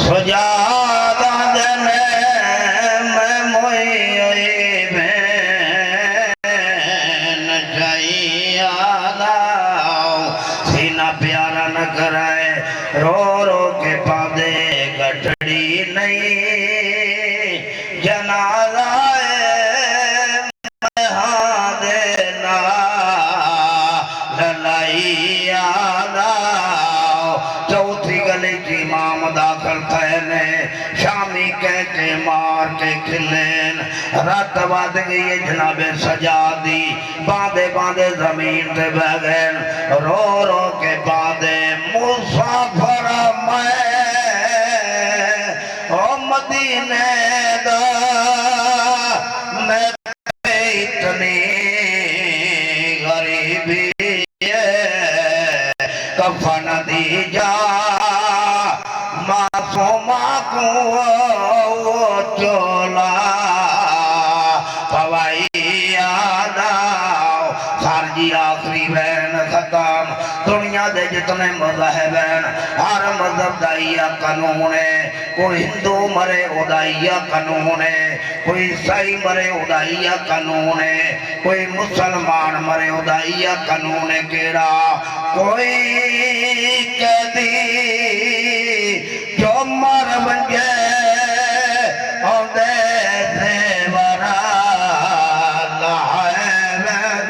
सजादा देने मैं मोई बहन जाइया सीना प्यारा न कराए रो रो के पादे गठड़ी नहीं जनाजा चौथी गली की इमाम दाखिल थैने शामी कह के मार के खिलेन रात बाद गई जनाबे सजा दी बांधे बांधे जमीन पे बह गए रो रो के बांधे मुसाफिर मैं ओ मदीने दा मैं इतनी गरीबी कफन दी जा मासूमा को चोला पवाइया सारजी आखिरी बहन खत्म दुनिया दे जितने मजहब हैं हर मजहब दा इया कानून है कोई हिंदू मरे ओदा इया कानून है कोई ईसाई मरे ओदा इया कानून है कोई मुसलमान मरे ओदा इया कानून है केड़ा कोई कैदी जो मर बंजे औदे देवरा लाए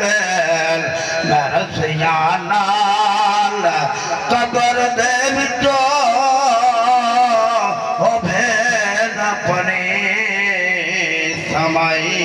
बेल मेरसिया नाल कबर दे विचो ओ भेद अपनी समाई